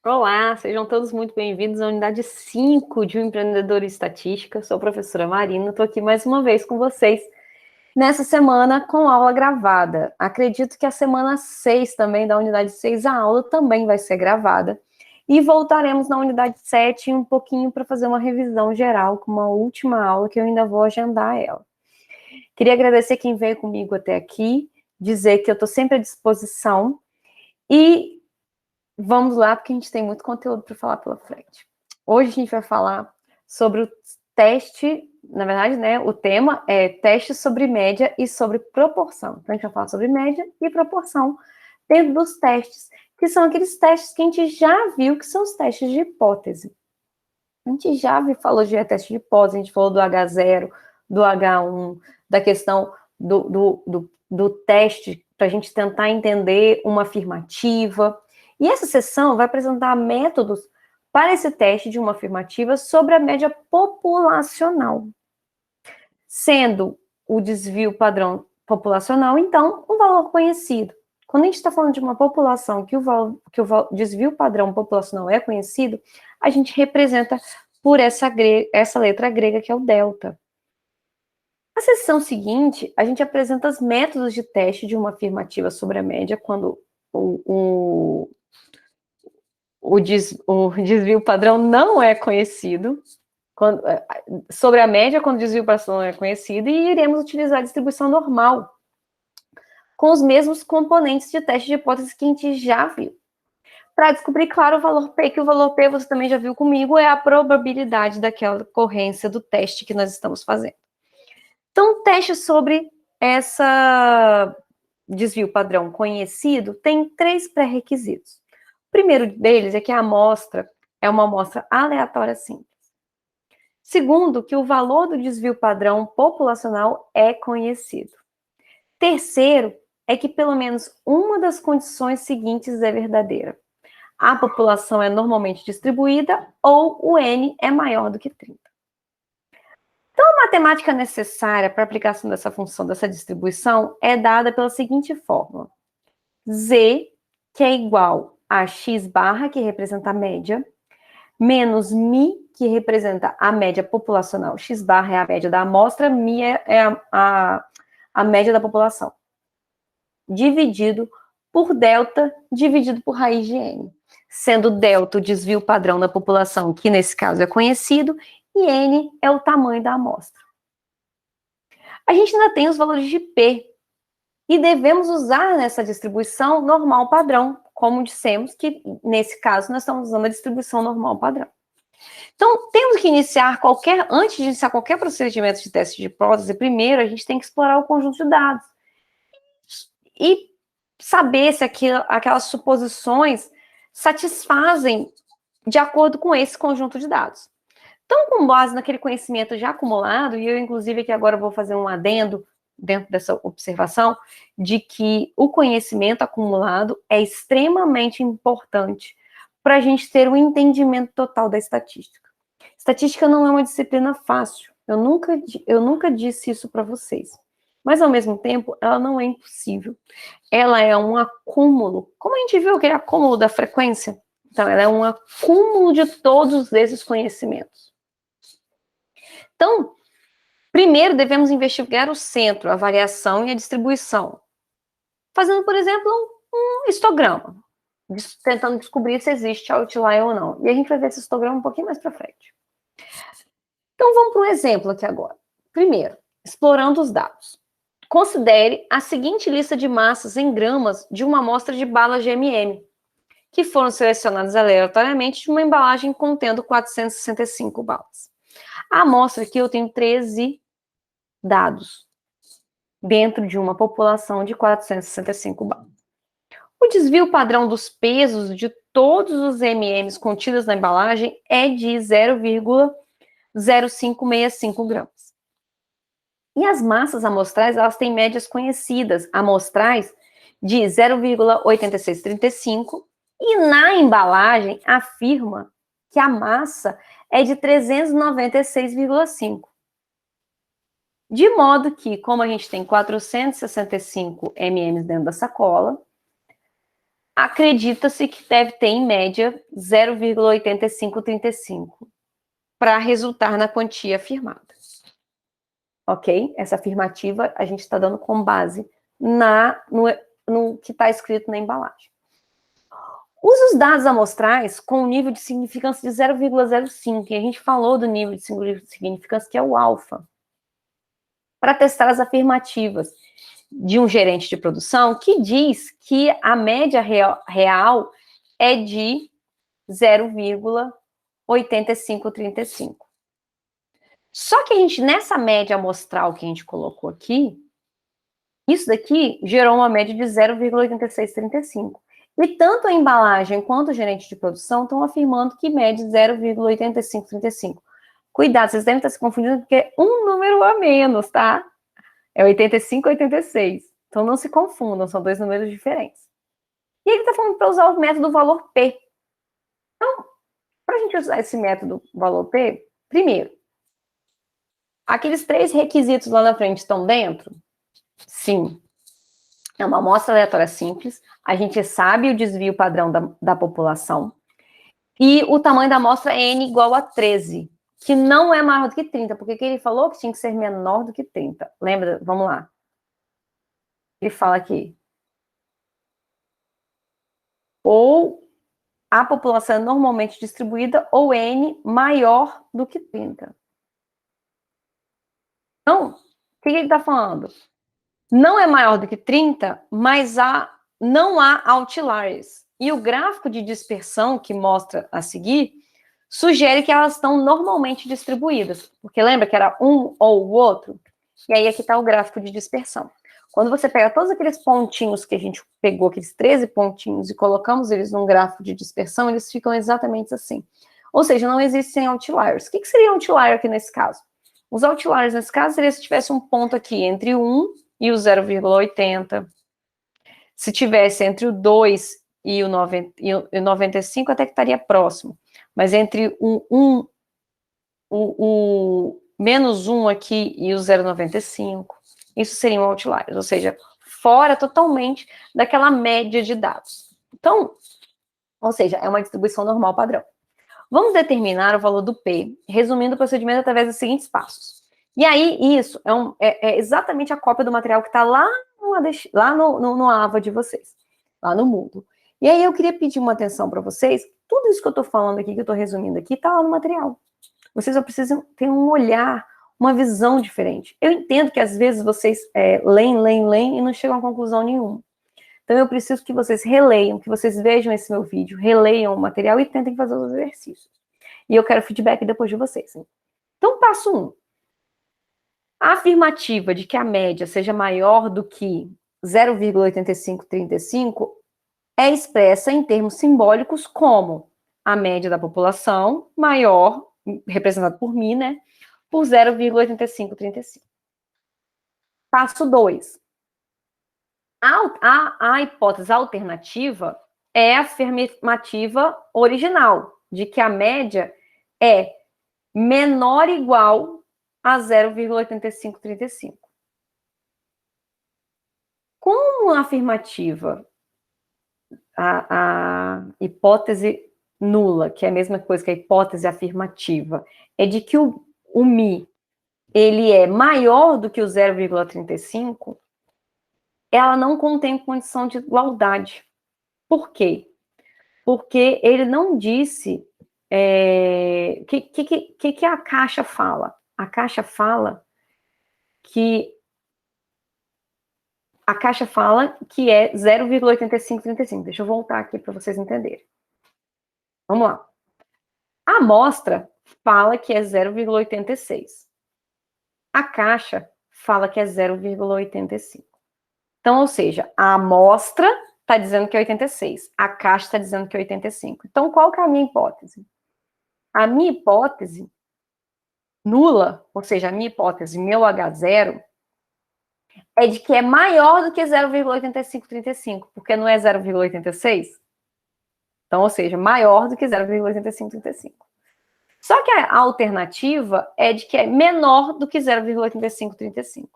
Olá, sejam todos muito bem-vindos à unidade 5 de Um Empreendedor e Estatística. Sou a professora Marina, estou aqui mais uma vez com vocês nessa semana com aula gravada. Acredito que a semana 6 também, da unidade 6, a aula também vai ser gravada. E voltaremos na unidade 7 um pouquinho para fazer uma revisão geral, com uma última aula que eu ainda vou agendar ela. Queria agradecer quem veio comigo até aqui, dizer que eu estou sempre à disposição e vamos lá, porque a gente tem muito conteúdo para falar pela frente. Hoje a gente vai falar sobre o teste, na verdade, né, o tema é teste sobre média e sobre proporção. Então a gente vai falar sobre média e proporção dentro dos testes, que são aqueles testes que a gente já viu que são os testes de hipótese. A gente já falou de teste de hipótese, a gente falou do H0, do H1, da questão do teste para a gente tentar entender uma afirmativa. E essa sessão vai apresentar métodos para esse teste de uma afirmativa sobre a média populacional, sendo o desvio padrão populacional, então, um valor conhecido. Quando a gente está falando de uma população que o desvio padrão populacional é conhecido, a gente representa por essa letra grega que é o delta. Na sessão seguinte, a gente apresenta os métodos de teste de uma afirmativa sobre a média quando o desvio padrão não é conhecido, sobre a média quando o desvio padrão não é conhecido, e iremos utilizar a distribuição normal, com os mesmos componentes de teste de hipótese que a gente já viu. Para descobrir, claro, o valor P, que o valor P você também já viu comigo, é a probabilidade daquela ocorrência do teste que nós estamos fazendo. Então, o teste sobre essa desvio padrão conhecido tem 3 pré-requisitos. O primeiro deles é que a amostra é uma amostra aleatória simples. Segundo, que o valor do desvio padrão populacional é conhecido. Terceiro, é que pelo menos uma das condições seguintes é verdadeira. A população é normalmente distribuída ou o N é maior do que 30. Então, a matemática necessária para a aplicação dessa função, dessa distribuição, é dada pela seguinte fórmula. Z, que é igual a x barra, que representa a média, menos mi, que representa a média populacional. X barra é a média da amostra, mi é a média da população. Dividido por delta, dividido por raiz de n. Sendo delta o desvio padrão da população, que nesse caso é conhecido, e n é o tamanho da amostra. A gente ainda tem os valores de P, e devemos usar nessa distribuição normal padrão, como dissemos que, nesse caso, nós estamos usando a distribuição normal padrão. Então, temos que iniciar antes de iniciar qualquer procedimento de teste de hipótese, primeiro a gente tem que explorar o conjunto de dados e saber se aquelas suposições satisfazem de acordo com esse conjunto de dados. Então, com base naquele conhecimento já acumulado, e eu, inclusive, aqui agora vou fazer um adendo dentro dessa observação, de que o conhecimento acumulado é extremamente importante para a gente ter um entendimento total da estatística. Estatística não é uma disciplina fácil, eu nunca disse isso para vocês, mas ao mesmo tempo, ela não é impossível. Ela é um acúmulo, como a gente viu aquele acúmulo da frequência, então ela é um acúmulo de todos esses conhecimentos. Então, primeiro devemos investigar o centro, a variação e a distribuição, fazendo, por exemplo, um histograma, tentando descobrir se existe outlier ou não. E a gente vai ver esse histograma um pouquinho mais para frente. Então, vamos para um exemplo aqui agora. Primeiro, explorando os dados. Considere a seguinte lista de massas em gramas de uma amostra de balas de M&M, que foram selecionadas aleatoriamente de uma embalagem contendo 465 balas. A amostra aqui eu tenho 13 dados dentro de uma população de 465 balas. O desvio padrão dos pesos de todos os M&Ms contidos na embalagem é de 0,0565 gramas. E as massas amostrais, elas têm médias conhecidas, amostrais, de 0,8635, e na embalagem afirma que a massa é de 396,5. De modo que, como a gente tem 465 ml dentro da sacola, acredita-se que deve ter, em média, 0,8535 para resultar na quantia afirmada. Ok? Essa afirmativa a gente está dando com base no que está escrito na embalagem. Use os dados amostrais com um nível de significância de 0,05, e a gente falou do nível de significância, que é o alfa, para testar as afirmativas de um gerente de produção que diz que a média real é de 0,8535. Só que a gente, nessa média amostral que a gente colocou aqui, isso daqui gerou uma média de 0,8635. E tanto a embalagem quanto o gerente de produção estão afirmando que mede 0,8535. Cuidado, vocês devem estar se confundindo porque é um número a menos, tá? É 85 e 86. Então não se confundam, são dois números diferentes. E ele está falando para usar o método valor P. Então, para a gente usar esse método valor P, primeiro, aqueles 3 requisitos lá na frente estão dentro? Sim. É uma amostra aleatória simples, a gente sabe o desvio padrão da população, e o tamanho da amostra é N igual a 13, que não é maior do que 30, porque ele falou que tinha que ser menor do que 30. Lembra? Vamos lá. Ele fala aqui. Ou a população é normalmente distribuída, ou N maior do que 30. Então, o que ele está falando? Não é maior do que 30, mas não há outliers. E o gráfico de dispersão que mostra a seguir sugere que elas estão normalmente distribuídas. Porque lembra que era um ou o outro? E aí aqui está o gráfico de dispersão. Quando você pega todos aqueles pontinhos que a gente pegou, aqueles 13 pontinhos, e colocamos eles num gráfico de dispersão, eles ficam exatamente assim. Ou seja, não existem outliers. O que seria outlier aqui nesse caso? Os outliers nesse caso seria se tivesse um ponto aqui entre o 1 e o 0,80. Se tivesse entre o 2 e o 95, até que estaria próximo. Mas entre o menos 1 aqui e o 0,95, isso seriam outliers, ou seja, fora totalmente daquela média de dados. Então, ou seja, é uma distribuição normal padrão. Vamos determinar o valor do P, resumindo o procedimento através dos seguintes passos. E aí, isso é exatamente a cópia do material que está lá no AVA de vocês, lá no Moodle. E aí eu queria pedir uma atenção para vocês, tudo isso que eu estou falando aqui, que eu estou resumindo aqui, está lá no material. Vocês só precisam ter um olhar, uma visão diferente. Eu entendo que às vezes vocês leem e não chegam a conclusão nenhuma. Então eu preciso que vocês releiam, que vocês vejam esse meu vídeo, releiam o material e tentem fazer os exercícios. E eu quero feedback depois de vocês. Hein? Então, passo 1. A afirmativa de que a média seja maior do que 0,8535 é expressa em termos simbólicos como a média da população maior, representado por μ, né, por 0,8535. Passo 2. A hipótese alternativa é a afirmativa original, de que a média é menor ou igual a 0,8535. Como a afirmativa, a hipótese nula, que é a mesma coisa que a hipótese afirmativa, é de que o μ ele é maior do que o 0,35, ela não contém condição de igualdade. Por quê? Porque ele não disse que a caixa fala. A caixa fala que é 0,8535. Deixa eu voltar aqui para vocês entenderem. Vamos lá. A amostra fala que é 0,86. A caixa fala que é 0,85. Então, ou seja, a amostra está dizendo que é 86. A caixa está dizendo que é 85. Então, qual que é a minha hipótese? A minha hipótese nula, ou seja, a minha hipótese, meu H0, é de que é maior do que 0,8535, porque não é 0,86? Então, ou seja, maior do que 0,8535. Só que a alternativa é de que é menor do que 0,8535.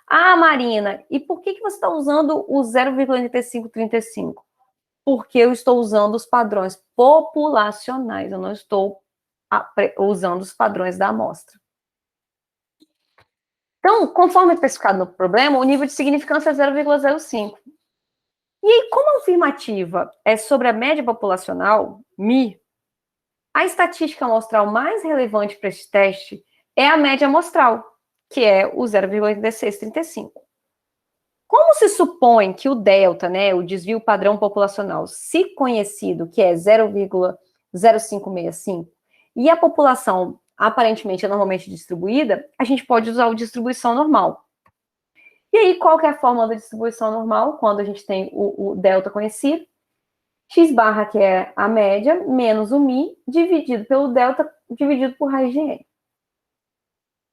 Ah, Marina, e por que você está usando o 0,8535? porque eu estou usando os padrões populacionais, eu não estou usando os padrões da amostra. Então, conforme especificado no problema, o nível de significância é 0,05. E aí, como a afirmativa é sobre a média populacional, MI, a estatística amostral mais relevante para este teste é a média amostral, que é o 0,8635. Como se supõe que o delta, né, o desvio padrão populacional, se conhecido, que é 0,0565, e a população aparentemente é normalmente distribuída, a gente pode usar a distribuição normal. E aí, qual que é a fórmula da distribuição normal? Quando a gente tem o delta conhecido, x barra, que é a média, menos o mi, dividido pelo delta, dividido por raiz de n.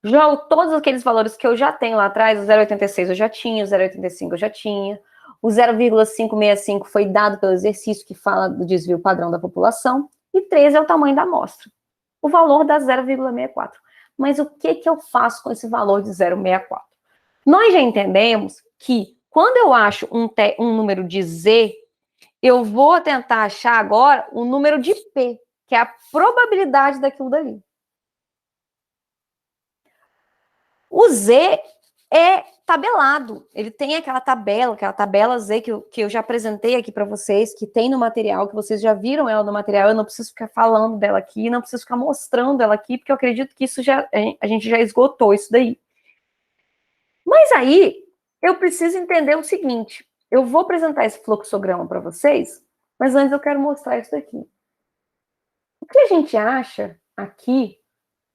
Já todos aqueles valores que eu já tenho lá atrás, o 0,86 eu já tinha, o 0,85 eu já tinha, o 0,565 foi dado pelo exercício que fala do desvio padrão da população, e 13 é o tamanho da amostra. O valor dá 0,64. Mas o que eu faço com esse valor de 0,64? Nós já entendemos que quando eu acho um número de Z, eu vou tentar achar agora o número de P, que é a probabilidade daquilo dali. O Z é tabelado, ele tem aquela tabela Z que eu já apresentei aqui para vocês, que tem no material, que vocês já viram ela no material, eu não preciso ficar falando dela aqui, não preciso ficar mostrando ela aqui, porque eu acredito que a gente já esgotou isso daí. Mas aí, eu preciso entender o seguinte, eu vou apresentar esse fluxograma para vocês, mas antes eu quero mostrar isso daqui. O que a gente acha aqui,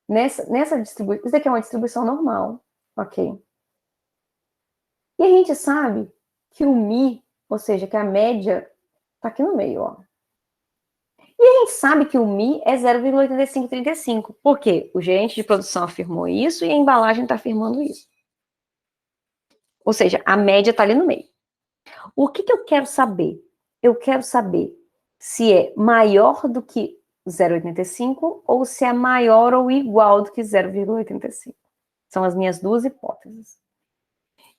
nessa distribuição, isso aqui é uma distribuição normal, ok? E a gente sabe que o Mi, ou seja, que a média está aqui no meio, ó. E a gente sabe que o Mi é 0,8535. Por quê? O gerente de produção afirmou isso e a embalagem está afirmando isso. Ou seja, a média está ali no meio. O que eu quero saber? Eu quero saber se é maior do que 0,85 ou se é maior ou igual do que 0,85. São as minhas duas hipóteses.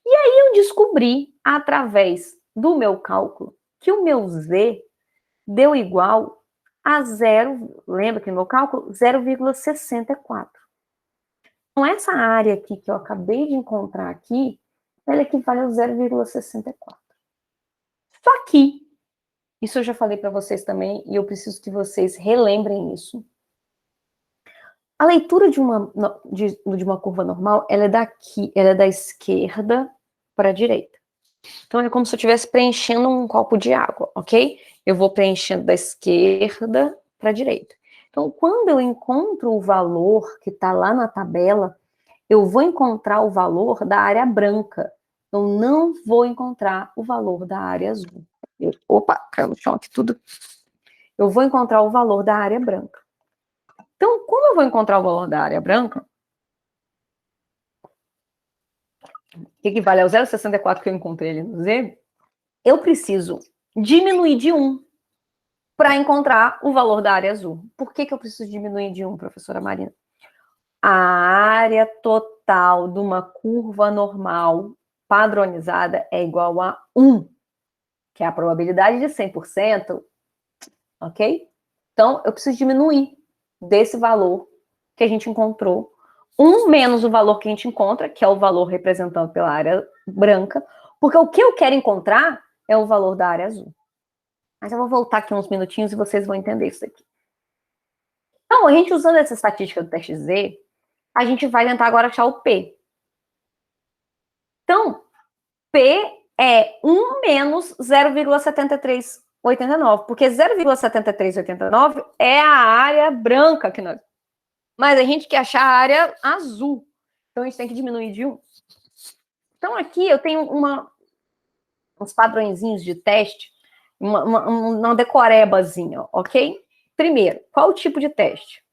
E aí eu descobri, através do meu cálculo, que o meu Z deu igual a 0, lembra que no meu cálculo? 0,64. Então, essa área aqui que eu acabei de encontrar aqui, ela equivale a 0,64. Só que, isso eu já falei para vocês também, e eu preciso que vocês relembrem isso. A leitura de uma curva normal, ela é daqui, ela é da esquerda para a direita. Então, é como se eu estivesse preenchendo um copo de água, ok? Eu vou preenchendo da esquerda para a direita. Então, quando eu encontro o valor que está lá na tabela, eu vou encontrar o valor da área branca. Eu não vou encontrar o valor da área azul. Opa, caiu no chão aqui tudo. Eu vou encontrar o valor da área branca. Então, como eu vou encontrar o valor da área branca, que equivale ao 0,64 que eu encontrei ali no Z, eu preciso diminuir de 1 para encontrar o valor da área azul. Por que eu preciso diminuir de 1, professora Marina? A área total de uma curva normal padronizada é igual a 1, que é a probabilidade de 100%, ok? Então, eu preciso diminuir desse valor que a gente encontrou, 1 menos o valor que a gente encontra, que é o valor representado pela área branca, porque o que eu quero encontrar é o valor da área azul. Mas eu vou voltar aqui uns minutinhos e vocês vão entender isso aqui. Então, a gente usando essa estatística do teste Z, a gente vai tentar agora achar o P. Então, P é 1 menos 0,7389, porque 0,7389 é a área branca que nós... Mas a gente quer achar a área azul. Então, a gente tem que diminuir de 1. Então, aqui eu tenho uns padrõezinhos de teste, uma decorebazinha, ok? Primeiro, qual o tipo de teste?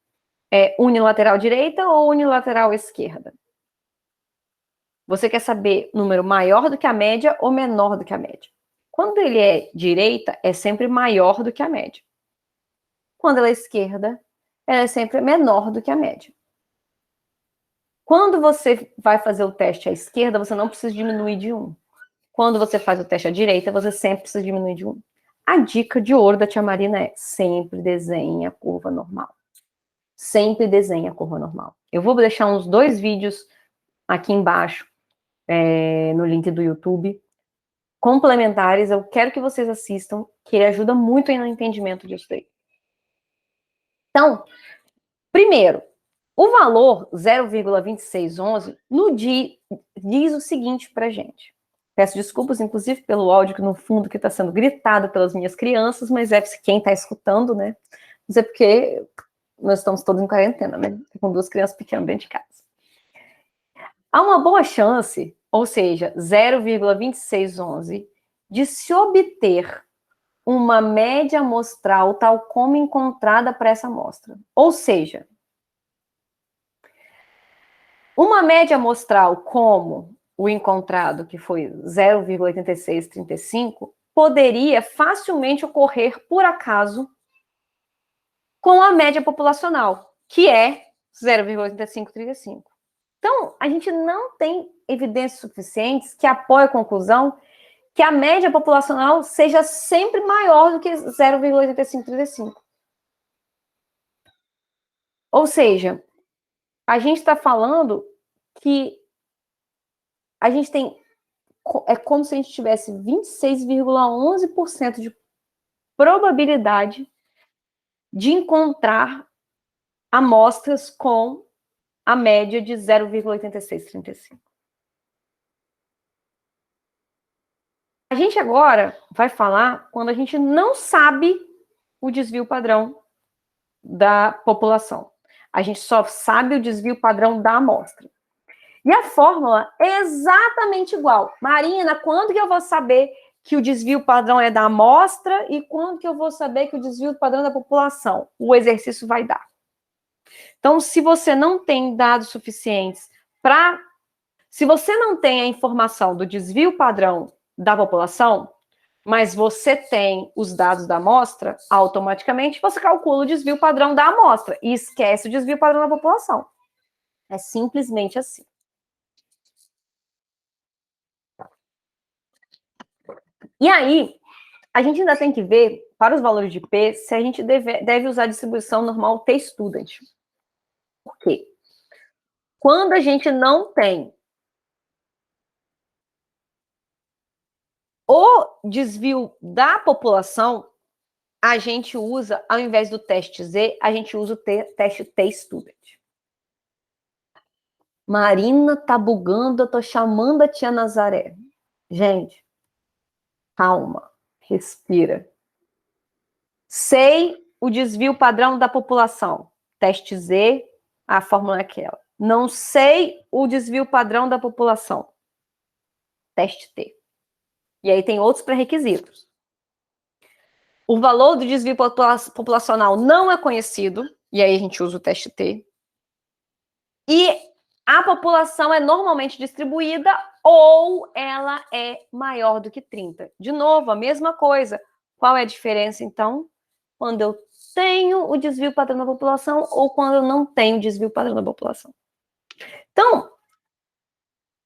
É unilateral direita ou unilateral esquerda? Você quer saber número maior do que a média ou menor do que a média? Quando ele é direita, é sempre maior do que a média. Quando ela é esquerda, ela é sempre menor do que a média. Quando você vai fazer o teste à esquerda, você não precisa diminuir de 1. Quando você faz o teste à direita, você sempre precisa diminuir de 1. a dica de ouro da tia Marina é sempre desenhe a curva normal. Sempre desenhe a curva normal. Eu vou deixar uns 2 vídeos aqui embaixo, no link do YouTube, complementares. Eu quero que vocês assistam, que ele ajuda muito no entendimento disso daí. Então, primeiro, o valor 0,2611 diz o seguinte pra gente. Peço desculpas, inclusive, pelo áudio que no fundo que está sendo gritado pelas minhas crianças, mas é quem está escutando, né? Mas é porque nós estamos todos em quarentena, né? Com 2 crianças pequenas dentro de casa. Há uma boa chance, ou seja, 0,2611, de se obter uma média amostral tal como encontrada para essa amostra. Ou seja, uma média amostral como o encontrado, que foi 0,8635, poderia facilmente ocorrer, por acaso, com a média populacional, que é 0,8535. Então, a gente não tem evidências suficientes que apoiem a conclusão que a média populacional seja sempre maior do que 0,8535. Ou seja, a gente está falando que a gente tem... É como se a gente tivesse 26,11% de probabilidade de encontrar amostras com a média de 0,8635. A gente agora vai falar quando a gente não sabe o desvio padrão da população. A gente só sabe o desvio padrão da amostra. E a fórmula é exatamente igual. Marina, quando que eu vou saber que o desvio padrão é da amostra e quando que eu vou saber que o desvio padrão é da população? O exercício vai dar. Então, se você não tem dados suficientes para... Se você não tem a informação do desvio padrão da população, mas você tem os dados da amostra, automaticamente você calcula o desvio padrão da amostra e esquece o desvio padrão da população. É simplesmente assim. E aí, a gente ainda tem que ver, para os valores de P, se a gente deve usar a distribuição normal t-student. Por quê? Quando a gente não tem o desvio da população, a gente usa, ao invés do teste Z, a gente usa o teste t-student. Marina, tá bugando, eu tô chamando a tia Nazaré. Gente, calma, respira. Sei o desvio padrão da população. Teste Z, a fórmula é aquela. Não sei o desvio padrão da população. Teste T. E aí tem outros pré-requisitos. O valor do desvio populacional não é conhecido, e aí a gente usa o teste T. E a população é normalmente distribuída ou ela é maior do que 30. De novo, a mesma coisa. Qual é a diferença, então? Quando eu tenho o desvio padrão da população ou quando eu não tenho o desvio padrão da população. Então,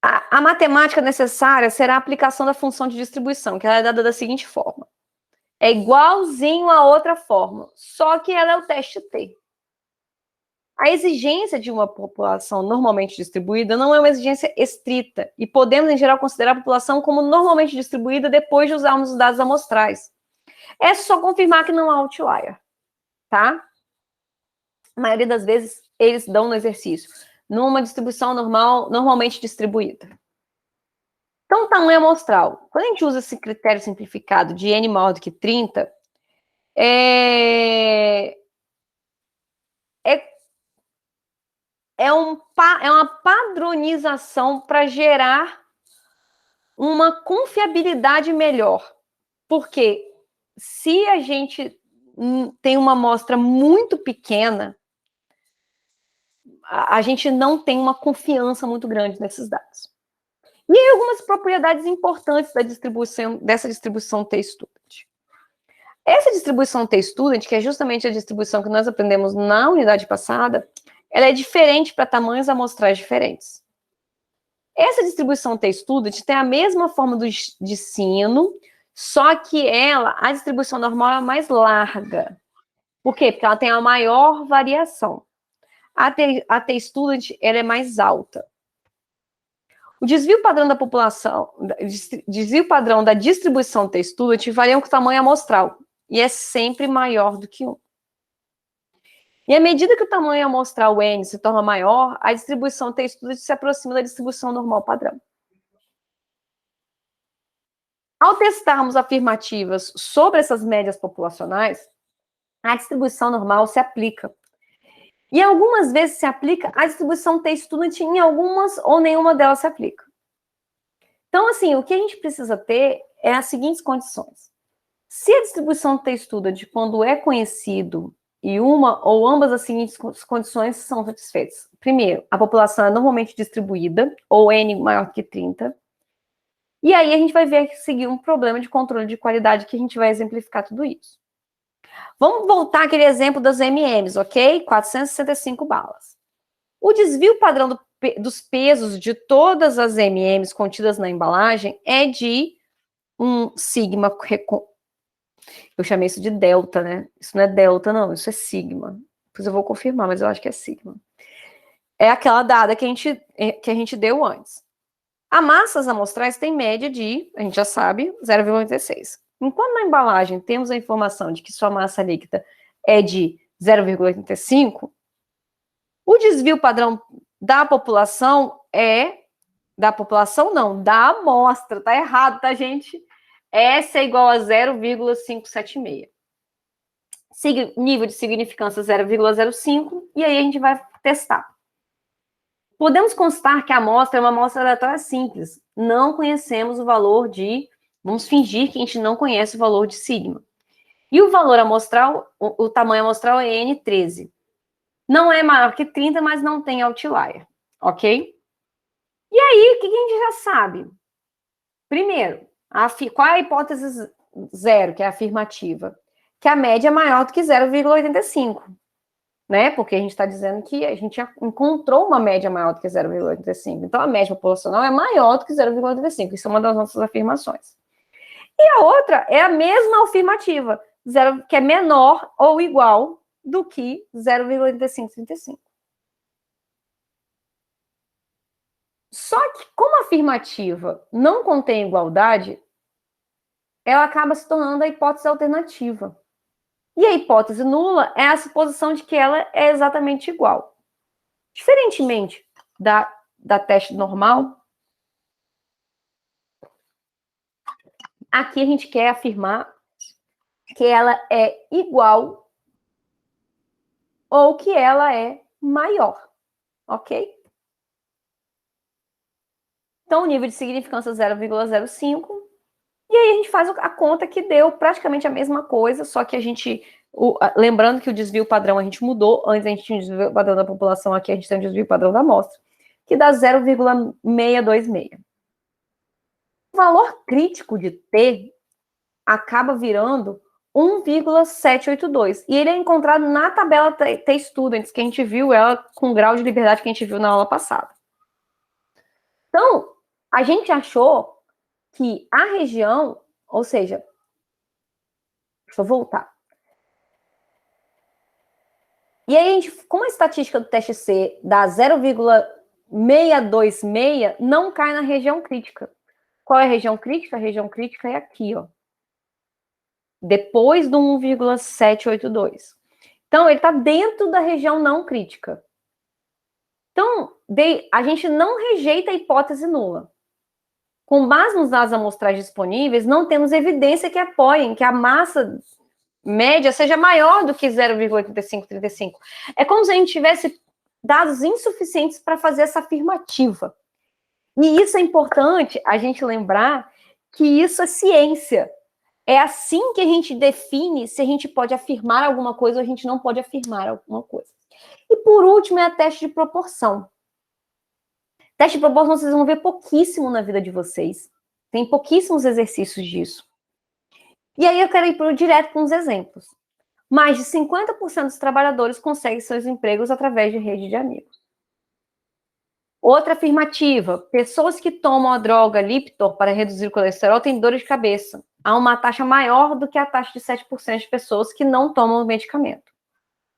a matemática necessária será a aplicação da função de distribuição, que ela é dada da seguinte forma. É igualzinho a outra fórmula, só que ela é o teste T. A exigência de uma população normalmente distribuída não é uma exigência estrita, e podemos, em geral, considerar a população como normalmente distribuída depois de usarmos os dados amostrais. É só confirmar que não há outlier, tá? A maioria das vezes, eles dão no exercício, numa distribuição normal, normalmente distribuída. Então, tamanho amostral. Quando a gente usa esse critério simplificado de n maior do que 30, é uma padronização para gerar uma confiabilidade melhor. Porque se a gente tem uma amostra muito pequena, a gente não tem uma confiança muito grande nesses dados. E aí algumas propriedades importantes dessa distribuição t-student. Essa distribuição t-student, que é justamente a distribuição que nós aprendemos na unidade passada, ela é diferente para tamanhos amostrais diferentes. Essa distribuição t-student tem a mesma forma de sino, Só que a distribuição normal é mais larga. Por quê? Porque ela tem a maior variação. A T-student, ela é mais alta. O desvio padrão da população, desvio padrão da distribuição T-student varia com o tamanho amostral, e é sempre maior do que 1. E à medida que o tamanho amostral N se torna maior, a distribuição T-student se aproxima da distribuição normal padrão. Ao testarmos afirmativas sobre essas médias populacionais, a distribuição normal se aplica. E algumas vezes se aplica a distribuição T-student, em algumas ou nenhuma delas se aplica. Então, assim, o que a gente precisa ter é as seguintes condições. Se a distribuição T-student, quando é conhecido, e uma ou ambas as seguintes condições são satisfeitas. Primeiro, a população é normalmente distribuída, ou N maior que 30. E aí a gente vai seguir um problema de controle de qualidade que a gente vai exemplificar tudo isso. Vamos voltar àquele exemplo das MMs, ok? 465 balas. O desvio padrão dos pesos de todas as MMs contidas na embalagem é de um sigma. Eu chamei isso de delta, né? Isso não é delta, não, isso é sigma. Depois eu vou confirmar, mas eu acho que é sigma. É aquela dada que a gente deu antes. A massas amostrais tem média de, a gente já sabe, 0,86. Enquanto na embalagem temos a informação de que sua massa líquida é de 0,85, o desvio padrão da população da amostra. Tá errado, tá, gente? S é igual a 0,576. Nível de significância 0,05, e aí a gente vai testar. Podemos constar que a amostra é uma amostra aleatória simples. Não conhecemos o valor de... Vamos fingir que a gente não conhece o valor de sigma. E o valor amostral, o tamanho amostral é N13. Não é maior que 30, mas não tem outlier, ok? E aí, o que a gente já sabe? Primeiro, qual é a hipótese 0, que é a afirmativa? Que a média é maior do que 0,85, né? Porque a gente está dizendo que a gente encontrou uma média maior do que 0,85. Então, a média populacional é maior do que 0,85. Isso é uma das nossas afirmações. E a outra é a mesma afirmativa, que é menor ou igual do que 0,8535. Só que, como a afirmativa não contém igualdade, ela acaba se tornando a hipótese alternativa. E a hipótese nula é a suposição de que ela é exatamente igual. Diferentemente da teste normal, aqui a gente quer afirmar que ela é igual ou que ela é maior, ok? Então, o nível de significância 0,05. E aí a gente faz a conta que deu praticamente a mesma coisa, só que a gente... lembrando que o desvio padrão a gente mudou. Antes a gente tinha um desvio padrão da população, aqui a gente tem um desvio padrão da amostra, que dá 0,626. O valor crítico de T acaba virando 1,782. E ele é encontrado na tabela T-Students, que a gente viu ela com o grau de liberdade que a gente viu na aula passada. Então, a gente achou que a região, ou seja, deixa eu voltar. E aí, como a estatística do teste C dá 0,626, não cai na região crítica. Qual é a região crítica? A região crítica é aqui, ó. Depois do 1,782. Então, ele está dentro da região não crítica. Então, a gente não rejeita a hipótese nula. Com base nos dados amostrais disponíveis, não temos evidência que apoiem que a massa média seja maior do que 0,8535. É como se a gente tivesse dados insuficientes para fazer essa afirmativa. E isso é importante a gente lembrar que isso é ciência. É assim que a gente define se a gente pode afirmar alguma coisa ou a gente não pode afirmar alguma coisa. E por último é a teste de proporção. Teste de proporção vocês vão ver pouquíssimo na vida de vocês. Tem pouquíssimos exercícios disso. E aí eu quero ir direto com os exemplos. Mais de 50% dos trabalhadores conseguem seus empregos através de rede de amigos. Outra afirmativa, pessoas que tomam a droga Lipitor para reduzir o colesterol têm dor de cabeça. há uma taxa maior do que a taxa de 7% de pessoas que não tomam o medicamento.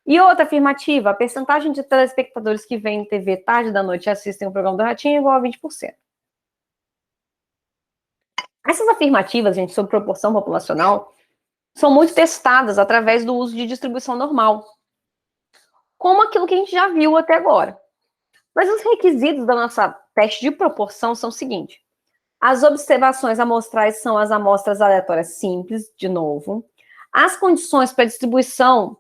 E outra afirmativa, a percentagem de telespectadores que veem TV tarde da noite e assistem o programa do Ratinho é igual a 20%. Essas afirmativas, gente, sobre proporção populacional, são muito testadas através do uso de distribuição normal, como aquilo que a gente já viu até agora. Mas os requisitos da nossa teste de proporção são o seguinte: as observações amostrais são as amostras aleatórias simples, de novo. As condições para distribuição,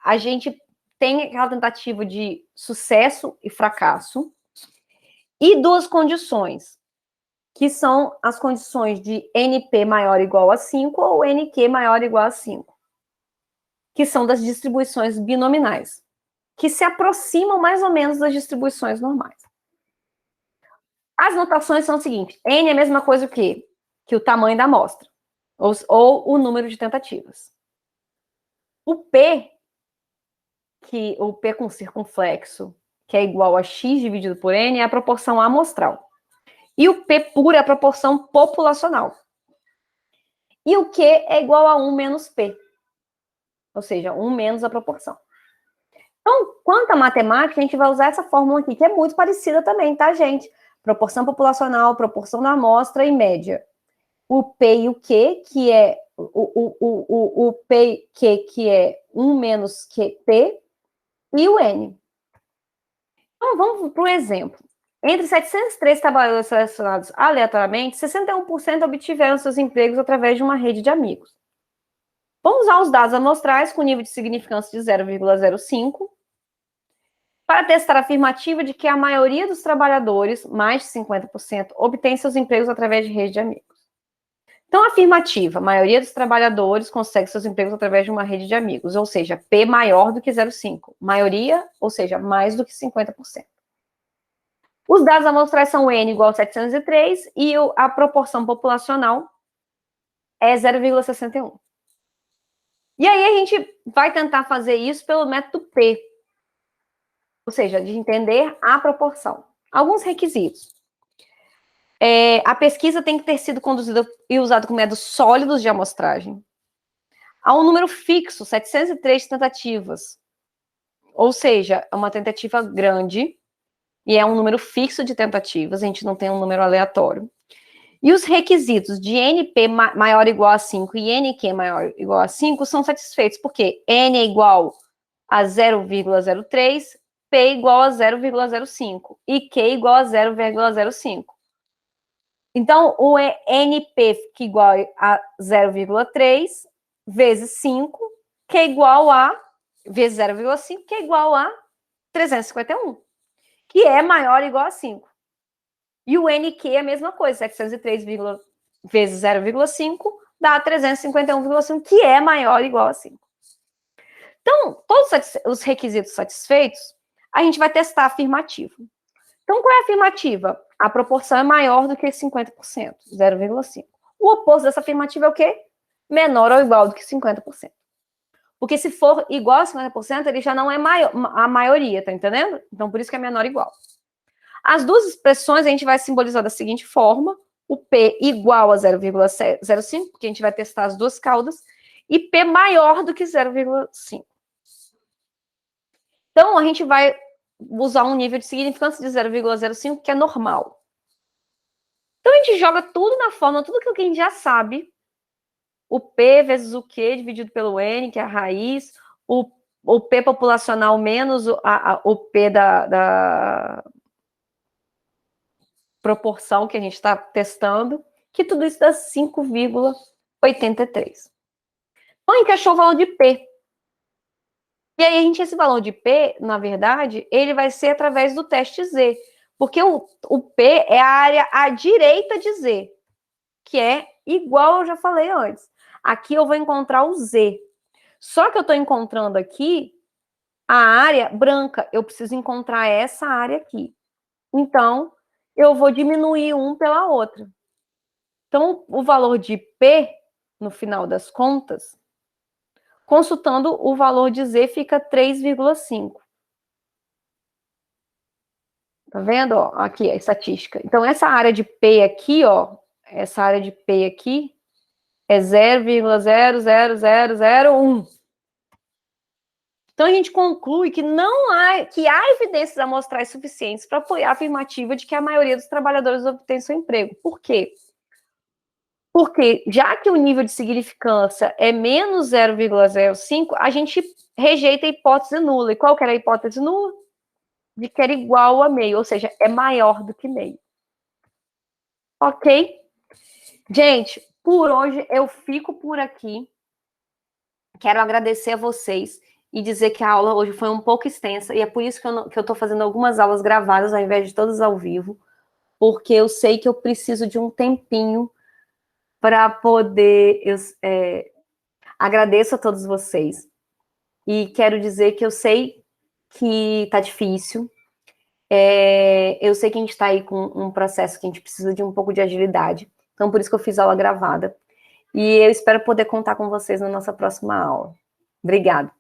a gente tem aquela tentativa de sucesso e fracasso. E duas condições, que são as condições de NP maior ou igual a 5 ou NQ maior ou igual a 5, que são das distribuições binominais, que se aproximam mais ou menos das distribuições normais. As notações são o seguinte: N é a mesma coisa que o tamanho da amostra, ou o número de tentativas. O P com circunflexo, que é igual a X dividido por N, é a proporção amostral. E o P puro é a proporção populacional. E o Q é igual a 1 menos P. Ou seja, 1 menos a proporção. Então, quanto à matemática, a gente vai usar essa fórmula aqui, que é muito parecida também, tá, gente? Proporção populacional, proporção da amostra e média. O P e o Q, que é o P, Q, que é 1 menos QP, e o N. Então, vamos para um exemplo. Entre 703 trabalhadores selecionados aleatoriamente, 61% obtiveram seus empregos através de uma rede de amigos. Vamos usar os dados amostrais com nível de significância de 0,05 para testar a afirmativa de que a maioria dos trabalhadores, mais de 50%, obtém seus empregos através de rede de amigos. Então, a afirmativa, a maioria dos trabalhadores consegue seus empregos através de uma rede de amigos, ou seja, P maior do que 0,5. Maioria, ou seja, mais do que 50%. Os dados amostrais são N igual a 703 e a proporção populacional é 0,61. E aí a gente vai tentar fazer isso pelo método P, ou seja, de entender a proporção. Alguns requisitos. A pesquisa tem que ter sido conduzida e usada com métodos sólidos de amostragem. Há um número fixo, 703 tentativas. Ou seja, é uma tentativa grande e é um número fixo de tentativas, a gente não tem um número aleatório. E os requisitos de NP maior ou igual a 5 e NQ maior ou igual a 5 são satisfeitos, porque N é igual a 0,03, P igual a 0,05 e Q igual a 0,05. Então, o NP fica igual a 0,3 vezes 5, que é igual a, vezes 0,5, que é igual a 351, que é maior ou igual a 5. E o NQ é a mesma coisa, 703 vezes 0,5 dá 351,5, que é maior ou igual a 5. Então, todos os requisitos satisfeitos, a gente vai testar a afirmativa. Então, qual é a afirmativa? A proporção é maior do que 50%, 0,5. O oposto dessa afirmativa é o quê? Menor ou igual do que 50%. Porque se for igual a 50%, ele já não é a maioria, tá entendendo? Então, por isso que é menor ou igual. As duas expressões a gente vai simbolizar da seguinte forma: o P igual a 0,05, porque a gente vai testar as duas caudas, e P maior do que 0,5. Então, a gente vai usar um nível de significância de 0,05, que é normal. Então, a gente joga tudo na fórmula, tudo aquilo que a gente já sabe. O P vezes o Q dividido pelo N, que é a raiz, o P populacional menos o P da proporção que a gente está testando, que tudo isso dá 5,83. Então, a gente achou o valor de P. E aí, esse valor de P, na verdade, ele vai ser através do teste Z, porque o P é a área à direita de Z, que é igual eu já falei antes. Aqui eu vou encontrar o Z. Só que eu estou encontrando aqui a área branca. Eu preciso encontrar essa área aqui. Então, eu vou diminuir um pela outra. Então, o valor de P, no final das contas, consultando o valor de Z, fica 3,5. Tá vendo? Ó, aqui a estatística. Então, essa área de P aqui, ó, essa área de P aqui é 0,00001. Então, a gente conclui que há evidências amostrais suficientes para apoiar a afirmativa de que a maioria dos trabalhadores obtém seu emprego. Por quê? Porque, já que o nível de significância é menos 0,05, a gente rejeita a hipótese nula. E qual que era a hipótese nula? De que era igual a meio, ou seja, é maior do que meio. Ok? Gente, por hoje eu fico por aqui. Quero agradecer a vocês e dizer que a aula hoje foi um pouco extensa, e é por isso que eu estou fazendo algumas aulas gravadas ao invés de todas ao vivo, porque eu sei que eu preciso de um tempinho para poder... agradeço a todos vocês, e quero dizer que eu sei que tá difícil, eu sei que a gente está aí com um processo que a gente precisa de um pouco de agilidade, então por isso que eu fiz aula gravada, e eu espero poder contar com vocês na nossa próxima aula. Obrigada.